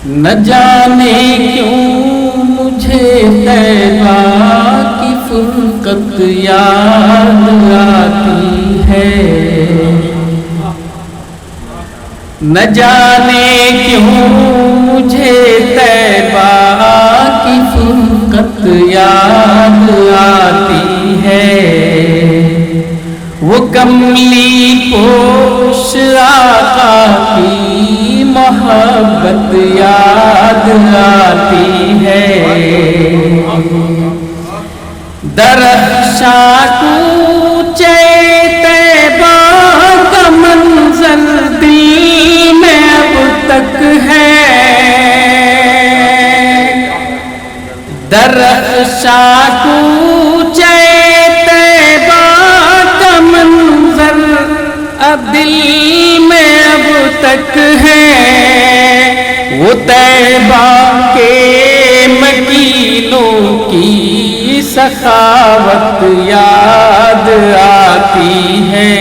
نہ جانے کیوں مجھے طیبہ کی فرقت یاد آتی ہے، نہ جانے کیوں مجھے طیبہ کی فرقت یاد آتی ہے، وہ کملی پوش آقا کی محبت یاد آتی ہے، درخشاں کوچے طیبہ کا منظر دل میں اب تک ہے، درخشاں کوچے اب دل میں اب تک ہے، وہ طیبہ کے مکینوں کی سخاوت یاد آتی ہے،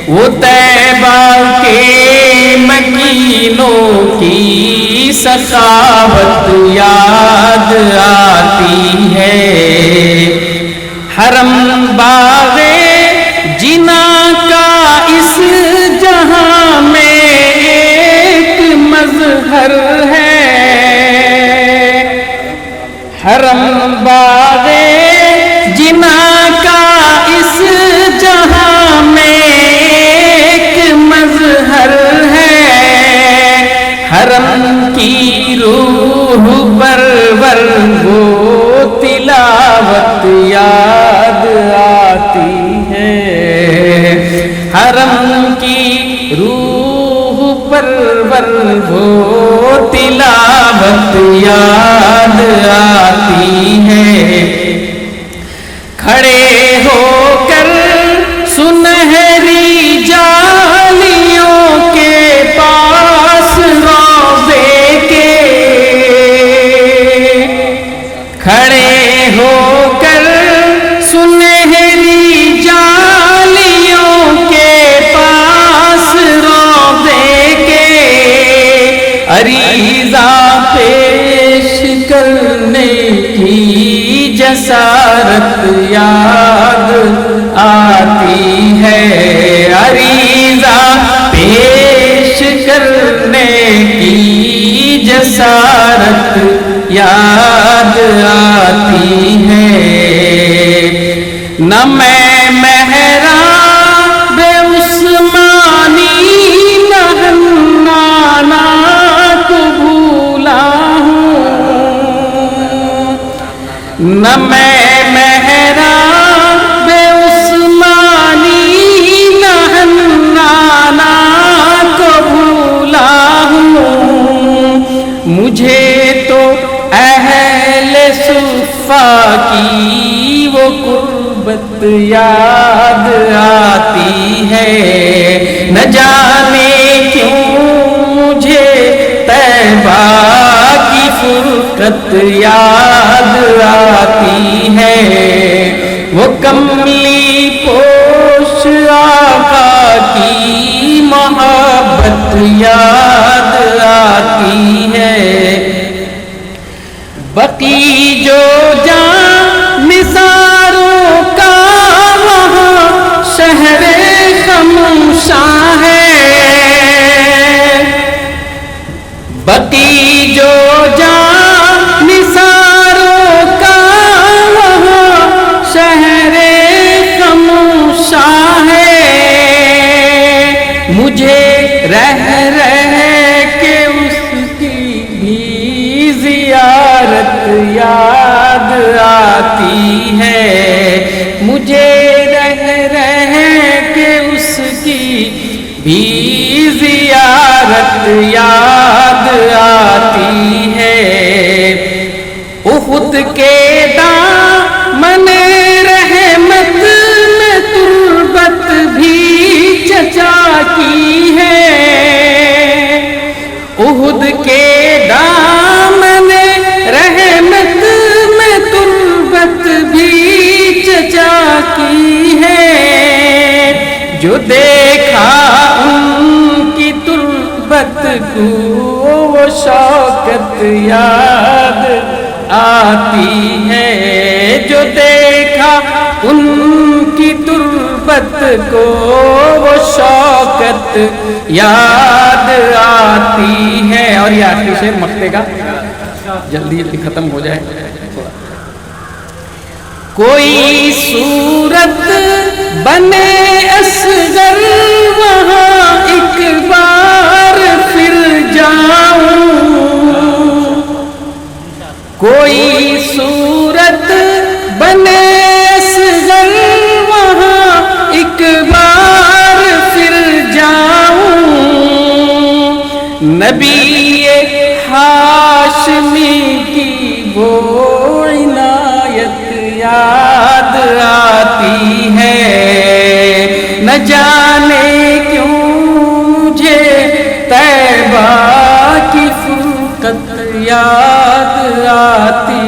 وہ طیبہ کے مکینوں کی سخاوت یاد آتی ہے، حرم باغ جنا کا اس جہاں میں ایک مظہر ہے، حرم باغ جنا کا اس جہاں میں ایک مظہر ہے، حرم کی روح پرور وہ تلاوت یاد آتی ہے، حرم کی روح پرور وہ تلاوت یاد آتی ہے، کھڑے ہو کر سنہری جالیوں کے پاس روضے کے، کھڑے ہو کر سنہری جالیوں کے پاس روضے کے، عریضہ پیش کرنے کی جسارت یاد آتی ہے، عریضہ پیش کرنے کی جسارت یاد آتی ہے، نہ میں محراب عثمانی نہ حنانہ کو بھولا ہوں، نہ میں محراب عثمانی نہ حنانہ کو بھولا ہوں، مجھے تو اہل صفا کی وہ قربت یاد آتی ہے، نہ جانے کیوں مجھے طیبہ کی فرقت یاد آتی ہے، وہ کملی پوش آقا کی محبت یاد آتی ہے، بقی جو جان نثاروں کا وہاں شہر خموشاں ہے، بقی جو جان نثاروں کا وہاں شہر خموشاں ہے، مجھے رہ کے اس کی بھی زیارت یاد آتی ہے، مجھے رہ کے اس کی بھی زیارت یاد آتی ہے، احد کے دامن رحمت میں تربت بھی چچا کی ہے، احد کے دامن رحمت میں تربت بھی چچا کی ہے، جو دیکھا ان کی تربت کو وہ شوکت یاد آتی ہے، جو دیکھا ان کی تربت کو وہ شوکت یاد آتی ہے۔ اور یہ آخری شعر مقطع کا، جلدی جلدی ختم ہو جائے۔ کوئی صورت بنے اصغر وہاں ایک بار پھر جاؤں، کوئی صورت بنے اصغر وہاں ایک بار پھر جاؤں، نبی ہاشمی کی وہ عنایت یاد آتی ہے، نہ جانے کیوں مجھے طیبہ کی فرقت یاد آتی